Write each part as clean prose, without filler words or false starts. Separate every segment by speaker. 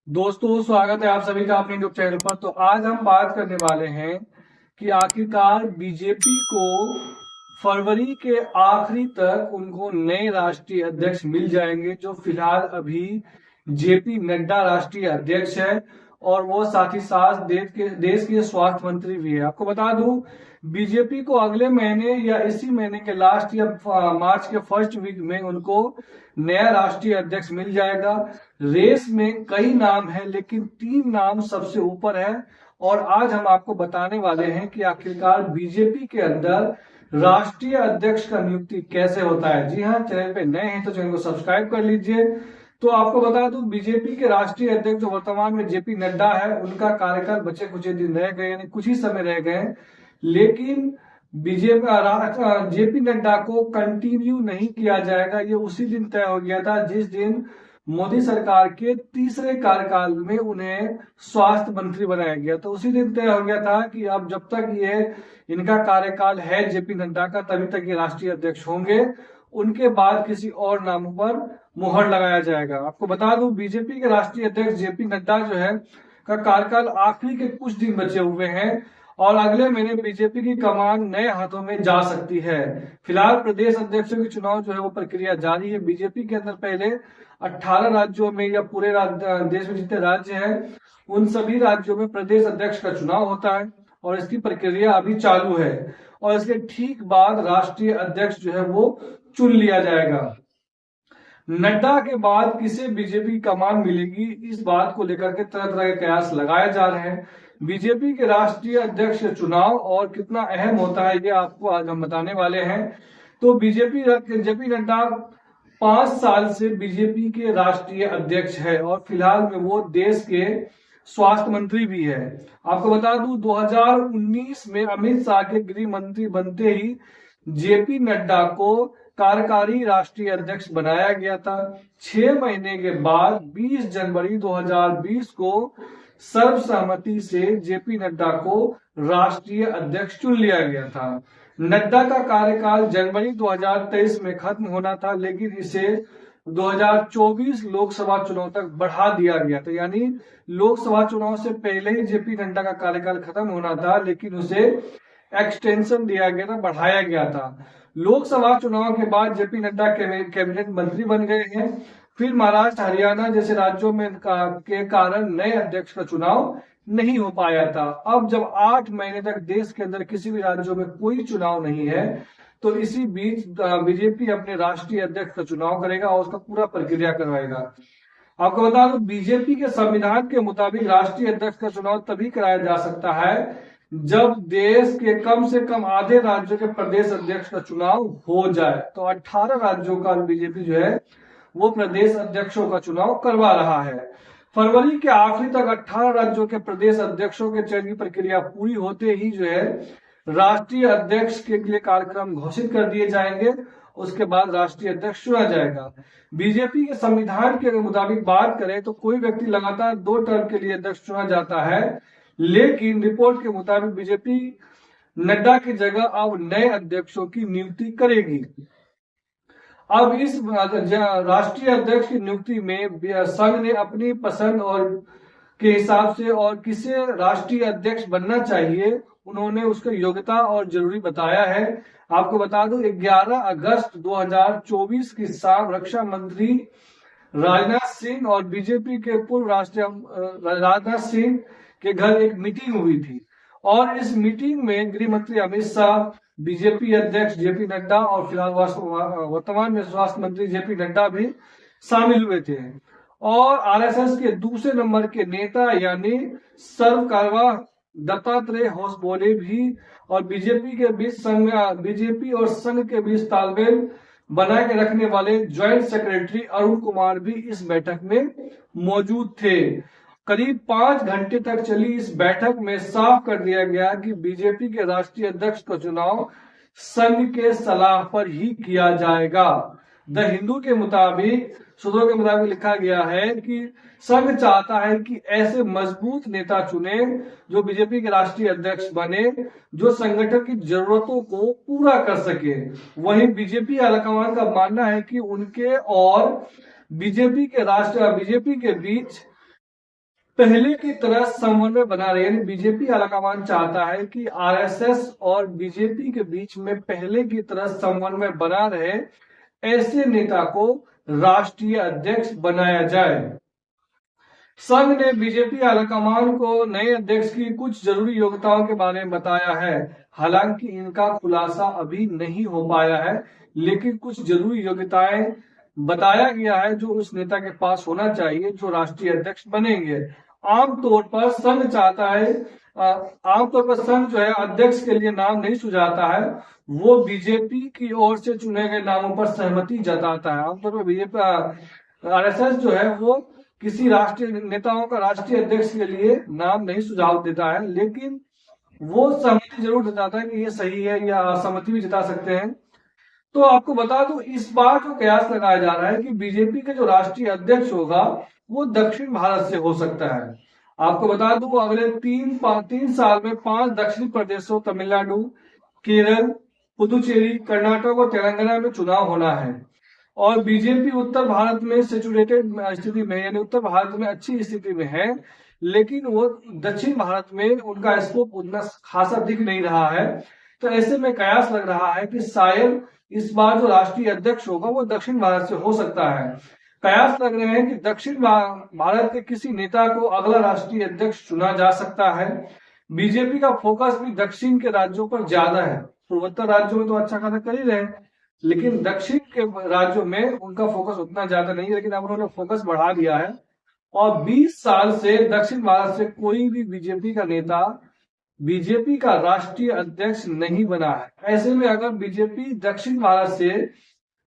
Speaker 1: दोस्तों, स्वागत है आप सभी का अपने यूट्यूब चैनल पर। तो आज हम बात करने वाले हैं कि आखिरकार बीजेपी को फरवरी के आखिरी तक उनको नए राष्ट्रीय अध्यक्ष मिल जाएंगे, जो फिलहाल अभी जेपी नड्डा राष्ट्रीय अध्यक्ष है और वो साथ ही साथ देश के स्वास्थ्य मंत्री भी है। आपको बता दूं, बीजेपी को अगले महीने या इसी महीने के लास्ट या मार्च के फर्स्ट वीक में उनको नया राष्ट्रीय अध्यक्ष मिल जाएगा। रेस में कई नाम है, लेकिन 3 नाम सबसे ऊपर है और आज हम आपको बताने वाले हैं कि आखिरकार बीजेपी के अंदर राष्ट्रीय अध्यक्ष का नियुक्ति कैसे होता है। जी हाँ, चैनल पे नए हैं तो चैनल को सब्सक्राइब कर लीजिए। तो आपको बता दूं, बीजेपी के राष्ट्रीय अध्यक्ष जो वर्तमान में जेपी नड्डा है, उनका कार्यकाल बचे कुछ दिन रह गए, यानी कुछ ही समय रह गए, लेकिन बीजेपी जेपी नड्डा को कंटिन्यू नहीं किया जाएगा। ये उसी दिन तय हो गया था जिस दिन मोदी सरकार के तीसरे कार्यकाल में उन्हें स्वास्थ्य मंत्री बनाया गया। तो उसी दिन तय हो गया था कि अब जब तक ये इनका कार्यकाल है जेपी नड्डा का, तभी तक ये राष्ट्रीय अध्यक्ष होंगे। उनके बाद किसी और नाम पर मुहर लगाया जाएगा। आपको बता दूं, बीजेपी के राष्ट्रीय अध्यक्ष जेपी नड्डा जो है का कार्यकाल आखिरी के कुछ दिन बचे हुए हैं और अगले महीने बीजेपी की कमान नए हाथों में जा सकती है। फिलहाल प्रदेश अध्यक्षों की चुनाव जो है वो प्रक्रिया जारी है। बीजेपी के अंदर पहले 18 राज्यों में या पूरे देश में जितने राज्य हैं, उन सभी राज्यों में प्रदेश अध्यक्ष का चुनाव होता है और इसकी प्रक्रिया अभी चालू है और इसके ठीक बाद राष्ट्रीय अध्यक्ष जो है वो चुन लिया जाएगा। नड्डा के बाद किसे बीजेपी की कमान मिलेगी, इस बात को लेकर के तरह तरह के कयास लगाए जा रहे हैं। बीजेपी के राष्ट्रीय अध्यक्ष चुनाव और कितना अहम होता है, ये आपको आज हम बताने वाले हैं। तो जेपी नड्डा 5 साल से बीजेपी के राष्ट्रीय अध्यक्ष है और फिलहाल में वो देश के स्वास्थ्य मंत्री भी है। आपको बता दूं, 2019 में अमित शाह के गृह मंत्री बनते ही जेपी नड्डा को कार्यकारी राष्ट्रीय अध्यक्ष बनाया गया था। 6 महीने के बाद 20 जनवरी 2020 को सर्वसहमति से जेपी नड्डा को राष्ट्रीय अध्यक्ष चुन लिया गया था। नड्डा का कार्यकाल जनवरी 2023 में खत्म होना था, लेकिन इसे 2024 लोकसभा चुनाव तक बढ़ा दिया गया था। यानी लोकसभा चुनाव से पहले ही जेपी नड्डा का कार्यकाल खत्म होना था, लेकिन उसे एक्सटेंशन दिया गया था, बढ़ाया गया था। लोकसभा चुनाव के बाद जेपी नड्डा कैबिनेट मंत्री बन गए हैं। फिर महाराष्ट्र, हरियाणा जैसे राज्यों में के कारण नए अध्यक्ष का चुनाव नहीं हो पाया था। अब जब 8 महीने तक देश के अंदर किसी भी राज्यों में कोई चुनाव नहीं है, तो इसी बीच बीजेपी अपने राष्ट्रीय अध्यक्ष का चुनाव करेगा और उसका पूरा प्रक्रिया करवाएगा। आपको बता दूं, बीजेपी के संविधान के मुताबिक राष्ट्रीय अध्यक्ष का चुनाव तभी कराया जा सकता है जब देश के कम से कम आधे राज्यों के प्रदेश अध्यक्ष का चुनाव हो जाए। तो 18 राज्यों का बीजेपी जो है वो प्रदेश अध्यक्षों का चुनाव करवा रहा है। फरवरी के आखिरी तक 18 राज्यों के प्रदेश अध्यक्षों के चयन की प्रक्रिया पूरी होते ही जो है राष्ट्रीय अध्यक्ष के लिए कार्यक्रम घोषित कर दिए जाएंगे। उसके बाद राष्ट्रीय अध्यक्ष चुना जाएगा। बीजेपी के संविधान के मुताबिक बात करें तो कोई व्यक्ति लगातार 2 टर्म के लिए अध्यक्ष चुना जाता है, लेकिन रिपोर्ट के मुताबिक बीजेपी नड्डा की जगह अब नए अध्यक्षों की नियुक्ति करेगी। अब इस राष्ट्रीय अध्यक्ष की नियुक्ति में संघ ने अपनी पसंद और के हिसाब से और किसे राष्ट्रीय अध्यक्ष बनना चाहिए, उन्होंने उसकी योग्यता और जरूरी बताया है। आपको बता दूं, 11 अगस्त 2024 की शाम रक्षा मंत्री राजनाथ सिंह और बीजेपी के पूर्व राष्ट्रीय राजनाथ सिंह के घर एक मीटिंग हुई थी और इस मीटिंग में गृह मंत्री अमित शाह, बीजेपी अध्यक्ष जेपी नड्डा और फिलहाल वर्तमान में स्वास्थ्य मंत्री जेपी नड्डा भी शामिल हुए थे। और आरएसएस के दूसरे नंबर के नेता यानी सर्वकारवा दत्तात्रेय होसबोले भी और बीजेपी और संघ के बीच तालमेल बना के रखने वाले ज्वाइंट सेक्रेटरी अरुण कुमार भी इस बैठक में मौजूद थे। करीब 5 घंटे तक चली इस बैठक में साफ कर दिया गया कि बीजेपी के राष्ट्रीय अध्यक्ष का चुनाव संघ के सलाह पर ही किया जाएगा। द हिंदू के मुताबिक, सूत्रों के मुताबिक लिखा गया है कि संघ चाहता है कि ऐसे मजबूत नेता चुने जो बीजेपी के राष्ट्रीय अध्यक्ष बने, जो संगठन की जरूरतों को पूरा कर सके। वहीं बीजेपी हाईकमान का मानना है कि उनके और बीजेपी के बीच पहले की तरह समन्वय बना रहे, यानी बीजेपी आलाकमान चाहता है कि आरएसएस और बीजेपी के बीच में पहले की तरह समन्वय बना रहे, ऐसे नेता को राष्ट्रीय अध्यक्ष बनाया जाए। संघ ने बीजेपी आलाकमान को नए अध्यक्ष की कुछ जरूरी योग्यताओं के बारे में बताया है। हालांकि इनका खुलासा अभी नहीं हो पाया है, लेकिन कुछ जरूरी योग्यताएं बताया गया है जो उस नेता के पास होना चाहिए जो राष्ट्रीय अध्यक्ष बनेंगे। आमतौर पर संघ चाहता है, आमतौर पर संघ जो है अध्यक्ष के लिए नाम नहीं सुझाता है, वो बीजेपी की ओर से चुने गए नामों पर सहमति जताता है। आमतौर पर बीजेपी आरएसएस जो है वो किसी राष्ट्रीय नेताओं का राष्ट्रीय अध्यक्ष के लिए नाम नहीं सुझाव देता है, लेकिन वो सहमति जरूर जताता है कि ये सही है, या असहमति भी जता सकते हैं। तो आपको बता दूं, इस बार जो कयास लगाया जा रहा है कि बीजेपी के जो राष्ट्रीय अध्यक्ष होगा वो दक्षिण भारत से हो सकता है। आपको बता दूं, अगले तीन साल में 5 दक्षिणी प्रदेशों तमिलनाडु, केरल, पुदुचेरी, कर्नाटक और तेलंगाना में चुनाव होना है। और बीजेपी उत्तर भारत में सेचुरेटेड स्थिति में, यानी उत्तर भारत में अच्छी स्थिति में है, लेकिन वो दक्षिण भारत में उनका स्कोप उतना खासा दिख नहीं रहा है। तो ऐसे में कयास लग रहा है कि शायद इस बार जो राष्ट्रीय अध्यक्ष होगा वो दक्षिण भारत से हो सकता है। कयास लग रहे हैं कि दक्षिण भारत के किसी नेता को अगला राष्ट्रीय अध्यक्ष चुना जा सकता है। बीजेपी का फोकस भी दक्षिण के राज्यों पर ज्यादा है। पूर्वोत्तर राज्यों में तो अच्छा खासा कर ही रहे हैं, लेकिन दक्षिण के राज्यों में उनका फोकस उतना ज्यादा नहीं है, लेकिन अब उन्होंने फोकस बढ़ा दिया है। और 20 साल से दक्षिण भारत से कोई भी बीजेपी का नेता बीजेपी का राष्ट्रीय अध्यक्ष नहीं बना है। ऐसे में अगर बीजेपी दक्षिण भारत से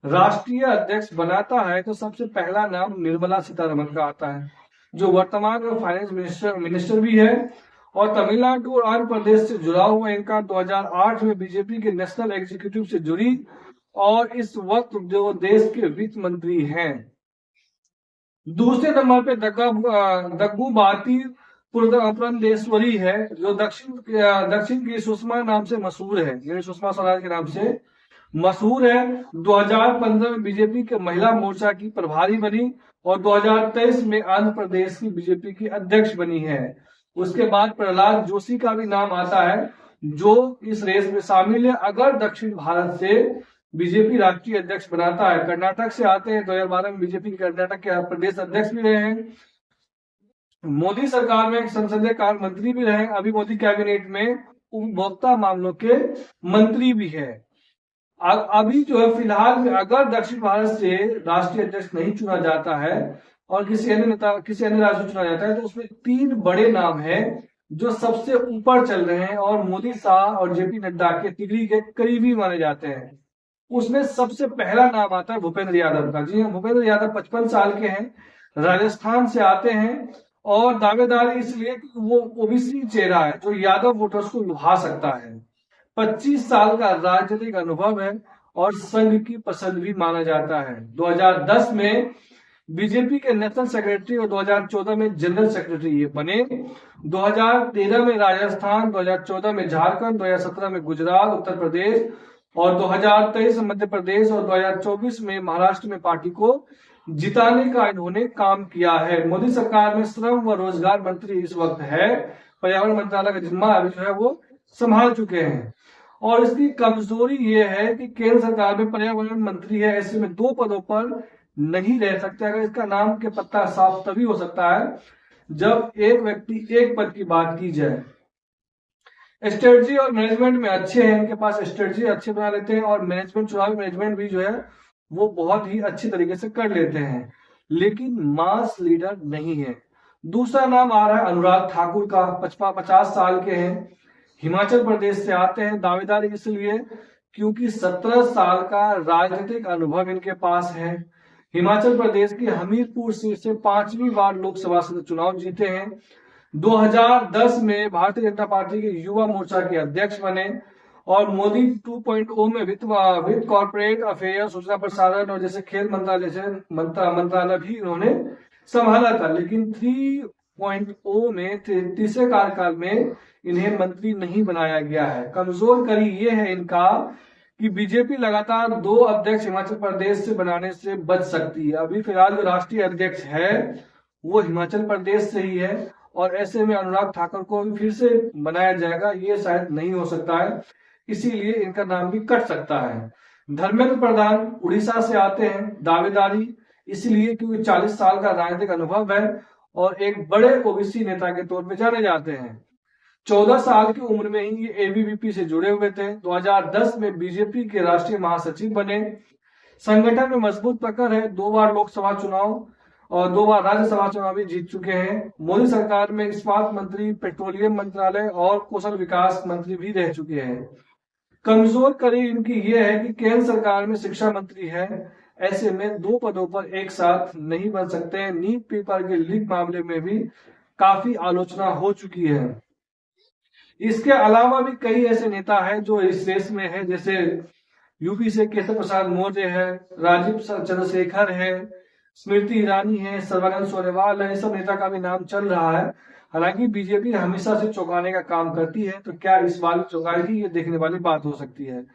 Speaker 1: राष्ट्रीय अध्यक्ष बनाता है तो सबसे पहला नाम निर्मला सीतारमण का आता है, जो वर्तमान में फाइनेंस मिनिस्टर भी है और तमिलनाडु और आंध्र प्रदेश से जुड़ा हुआ। इनका 2008 में बीजेपी के नेशनल एग्जीक्यूटिव से जुड़ी और इस वक्त जो देश के वित्त मंत्री हैं। दूसरे नंबर पे दग्गू भारती पुरंदेश्वरी है, जो दक्षिण की सुषमा नाम से मशहूर है, यानी सुषमा स्वराज के नाम से मशहूर है। 2015 में बीजेपी के महिला मोर्चा की प्रभारी बनी और 2023 में आंध्र प्रदेश की बीजेपी की अध्यक्ष बनी है। उसके बाद प्रहलाद जोशी का भी नाम आता है, जो इस रेस में शामिल है अगर दक्षिण भारत से बीजेपी राष्ट्रीय अध्यक्ष बनाता है। कर्नाटक से आते हैं, 2012 में बीजेपी के कर्नाटक के प्रदेश अध्यक्ष भी रहे हैं। मोदी सरकार में संसदीय कार्य मंत्री भी रहे। अभी मोदी कैबिनेट में उपभोक्ता मामलों के मंत्री भी है। अभी जो है फिलहाल में अगर दक्षिण भारत से राष्ट्रीय अध्यक्ष नहीं चुना जाता है और किसी अन्य राज्य चुना जाता है, तो उसमें 3 बड़े नाम हैं जो सबसे ऊपर चल रहे हैं और मोदी शाह और जेपी नड्डा के तिगड़ी के करीबी माने जाते हैं। उसमें सबसे पहला नाम आता है भूपेंद्र यादव का। जी हाँ, भूपेंद्र यादव 55 साल के हैं, राजस्थान से आते हैं और दावेदारी इसलिए कि वो ओबीसी चेहरा है जो यादव वोटर्स को लुभा सकता है। 25 साल का राजनीतिक अनुभव है और संघ की पसंद भी माना जाता है। 2010 में बीजेपी के नेशनल सेक्रेटरी और 2014 में जनरल सेक्रेटरी ये बने। 2013 में राजस्थान, 2014 में झारखंड, 2017 में गुजरात, उत्तर प्रदेश और 2023 में मध्य प्रदेश और 2024 में महाराष्ट्र में पार्टी को जिताने का इन्होंने काम किया है। मोदी सरकार में श्रम व रोजगार मंत्री इस वक्त है। पर्यावरण मंत्रालय का जिम्मा अभी जो है वो संभाल चुके हैं। और इसकी कमजोरी ये है कि केंद्र सरकार में पर्यावरण मंत्री है, ऐसे में 2 पदों पर नहीं रह सकते। अगर इसका नाम के पत्ता साफ तभी हो सकता है जब एक व्यक्ति एक पद की बात की जाए। स्ट्रेटजी और मैनेजमेंट में अच्छे हैं, इनके पास स्ट्रेटजी अच्छे बना लेते हैं और मैनेजमेंट, चुनावी मैनेजमेंट भी जो है वो बहुत ही अच्छी तरीके से कर लेते हैं, लेकिन मास लीडर नहीं है। दूसरा नाम आ रहा है अनुराग ठाकुर का। 50 साल के हैं, हिमाचल प्रदेश से आते हैं। दावेदारी इसलिए क्योंकि 17 साल का राजनीतिक अनुभव इनके पास है। हिमाचल प्रदेश की हमीरपुर सीट से 5वीं बार लोकसभा से चुनाव जीते हैं। 2010 में भारतीय जनता पार्टी के युवा मोर्चा के अध्यक्ष बने और मोदी 2.0 में वित्त कॉर्पोरेट अफेयर, सूचना प्रसारण और जैसे खेल मंत्रालय भी उन्होंने संभाला था। लेकिन 3.0 में तीसरे कार्यकाल में इन्हें मंत्री नहीं बनाया गया है। कमजोर कड़ी ये है इनका कि बीजेपी लगातार 2 अध्यक्ष हिमाचल प्रदेश से बनाने से बच सकती है। अभी फिलहाल जो राष्ट्रीय अध्यक्ष है वो हिमाचल प्रदेश से ही है और ऐसे में अनुराग ठाकुर को भी फिर से बनाया जाएगा, ये शायद नहीं हो सकता है, इसीलिए इनका नाम भी कट सकता है। धर्मेंद्र प्रधान उड़ीसा से आते हैं, दावेदारी इसलिए क्योंकि 40 साल का राजनीतिक अनुभव है और एक बड़े ओबीसी नेता के तौर पर जाने जाते हैं। 14 साल की उम्र में ही ये एबीवीपी से जुड़े हुए थे। 2010 में बीजेपी के राष्ट्रीय महासचिव बने। संगठन में मजबूत पकड़ है, 2 बार लोकसभा चुनाव और 2 बार राज्यसभा चुनाव भी जीत चुके हैं। मोदी सरकार में इस्पात मंत्री, पेट्रोलियम मंत्रालय और कौशल विकास मंत्री भी रह चुके हैं। कमजोर कड़ी इनकी ये है कि केंद्र सरकार में शिक्षा मंत्री है, ऐसे में 2 पदों पर एक साथ नहीं बन सकते हैं। नीट पेपर के लीक मामले में भी काफी आलोचना हो चुकी है। इसके अलावा भी कई ऐसे नेता हैं जो इस रेस में है, जैसे यूपी से केशव प्रसाद मौर्य है, राजीव चंद्रशेखर है, स्मृति ईरानी है, सर्बानंद सोनोवाल है, सब नेता का भी नाम चल रहा है। हालांकि बीजेपी हमेशा से चौंकाने का काम करती है, तो क्या इस बार चौंकाएगी, ये देखने वाली बात हो सकती है।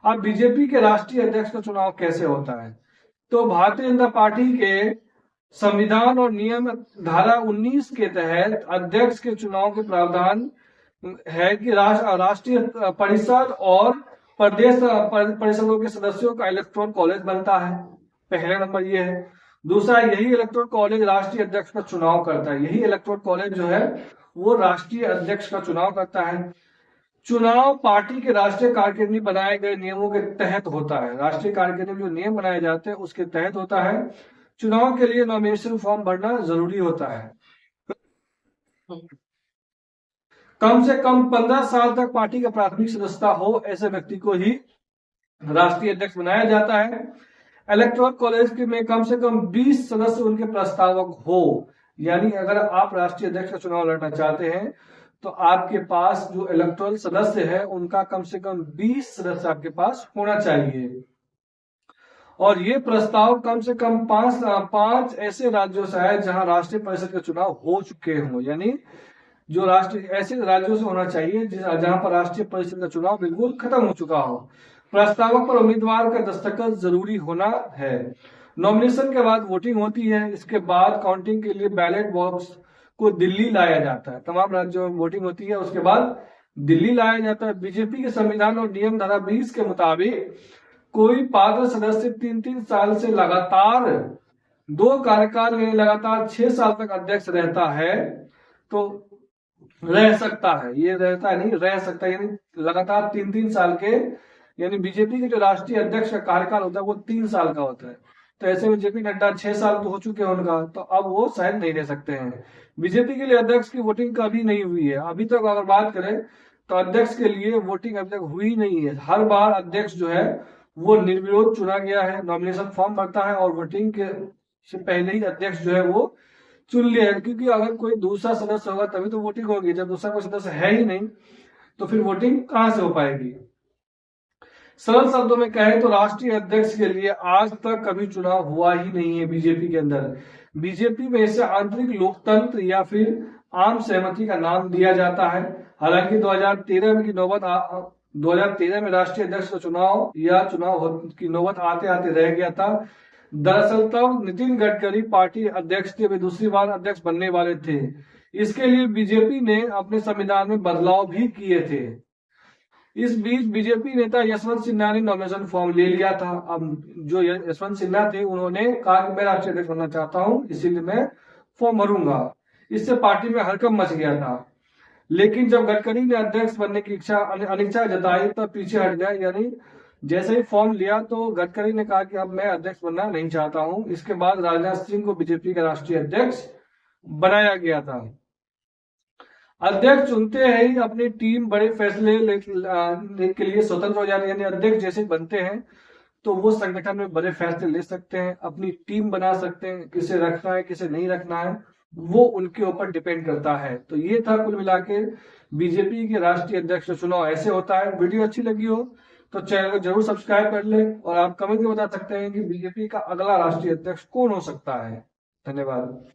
Speaker 1: अब बीजेपी के राष्ट्रीय अध्यक्ष का चुनाव कैसे होता है, तो भारतीय जनता पार्टी के संविधान और नियम धारा 19 के तहत अध्यक्ष के चुनाव के प्रावधान है कि राष्ट्रीय परिषद और प्रदेश परिषदों के सदस्यों का इलेक्टोरल कॉलेज बनता है। पहला नंबर ये है। दूसरा, यही इलेक्टोरल कॉलेज राष्ट्रीय अध्यक्ष का चुनाव करता है। यही इलेक्टोरल कॉलेज जो है वो राष्ट्रीय अध्यक्ष का चुनाव करता है। चुनाव पार्टी के राष्ट्रीय कार्यकारिणी बनाए गए नियमों के तहत होता है। राष्ट्रीय कार्यकारिणी में जो नियम बनाए जाते हैं उसके तहत होता है। चुनाव के लिए नॉमिनेशन फॉर्म भरना जरूरी होता है। कम से कम 15 साल तक पार्टी का प्राथमिक सदस्यता हो, ऐसे व्यक्ति को ही राष्ट्रीय अध्यक्ष बनाया जाता है। इलेक्टोरल कॉलेज में कम से कम 20 सदस्य उनके प्रस्तावक हो, यानी अगर आप राष्ट्रीय अध्यक्ष का चुनाव लड़ना चाहते हैं तो आपके पास जो इलेक्टोरल सदस्य है उनका कम से कम 20 सदस्य आपके पास होना चाहिए। और ये प्रस्ताव कम से कम 5 ऐसे राज्यों से है जहां राष्ट्रीय परिषद के चुनाव हो चुके हों, यानी जो राष्ट्रीय ऐसे राज्यों से होना चाहिए जहां पर राष्ट्रीय परिषद का चुनाव बिल्कुल खत्म हो चुका हो। प्रस्तावक पर उम्मीदवार का दस्तखत जरूरी होना है। नॉमिनेशन के बाद वोटिंग होती है। इसके बाद काउंटिंग के लिए बैलेट बॉक्स को दिल्ली लाया जाता है। तमाम राज्यों में वोटिंग होती है, उसके बाद दिल्ली लाया जाता है। बीजेपी के संविधान और नियम धारा 20 के मुताबिक कोई पात्र सदस्य 3-3 साल से लगातार 2 कार्यकाल यानी लगातार 6 साल तक अध्यक्ष रहता है तो रह सकता है। ये रहता नहीं, रह सकता है, यानी लगातार 3-3 साल के, यानी बीजेपी के जो राष्ट्रीय अध्यक्ष का कार्यकाल होता है वो 3 साल का होता है। तो ऐसे में जेपी नड्डा 6 साल तो हो चुके हैं उनका, तो अब वो शायद नहीं रह सकते हैं। बीजेपी के लिए अध्यक्ष की वोटिंग कभी नहीं हुई है अभी तक। अगर बात करें तो अध्यक्ष के लिए वोटिंग अभी तक हुई नहीं है। हर बार अध्यक्ष जो है वो निर्विरोध चुना गया है, नॉमिनेशन फॉर्म भरता है और वोटिंग के से पहले ही अध्यक्ष जो है वो चुन लिया है। क्योंकि अगर कोई दूसरा सदस्य होगा तभी तो वोटिंग होगी, जब दूसरा कोई सदस्य है ही नहीं तो फिर वोटिंग कहां से हो पाएगी। सरल शब्दों में कहें तो राष्ट्रीय अध्यक्ष के लिए आज तक कभी चुनाव हुआ ही नहीं है बीजेपी के अंदर। बीजेपी में इसे आंतरिक लोकतंत्र या फिर आम सहमति का नाम दिया जाता है। हालांकि 2013 में राष्ट्रीय अध्यक्ष का चुनाव की नौबत आते आते रह गया था। दरअसल तब नितिन गडकरी पार्टी अध्यक्ष थे, वे दूसरी बार अध्यक्ष बनने वाले थे। इसके लिए बीजेपी ने अपने संविधान में बदलाव भी किए थे। इस बीच बीजेपी नेता यशवंत सिन्हा ने नॉमिनेशन फॉर्म ले लिया था। अब जो यशवंत सिन्हा थे उन्होंने कहा कि मैं राष्ट्रीय अध्यक्ष बनना चाहता हूं, इसीलिए मैं फॉर्म भरूंगा। इससे पार्टी में हड़कंप मच गया था। लेकिन जब गडकरी ने अध्यक्ष बनने की अनिच्छा जताई तब पीछे हट गया, यानी जैसे ही फॉर्म लिया तो गडकरी ने कहा कि अब मैं अध्यक्ष बनना नहीं चाहता हूं। इसके बाद राजनाथ सिंह को बीजेपी का राष्ट्रीय अध्यक्ष बनाया गया था। अध्यक्ष चुनते ही अपनी टीम बड़े फैसले के लिए स्वतंत्र हो जाती है, यानी अध्यक्ष जैसे बनते हैं तो वो संगठन में बड़े फैसले ले सकते हैं, अपनी टीम बना सकते हैं। किसे रखना है किसे नहीं रखना है वो उनके ऊपर डिपेंड करता है। तो ये था कुल मिला के बीजेपी के राष्ट्रीय अध्यक्ष चुनाव ऐसे होता है। वीडियो अच्छी लगी हो तो चैनल को जरूर सब्सक्राइब कर ले और आप कमेंट में बता सकते हैं कि बीजेपी का अगला राष्ट्रीय अध्यक्ष कौन हो सकता है। धन्यवाद।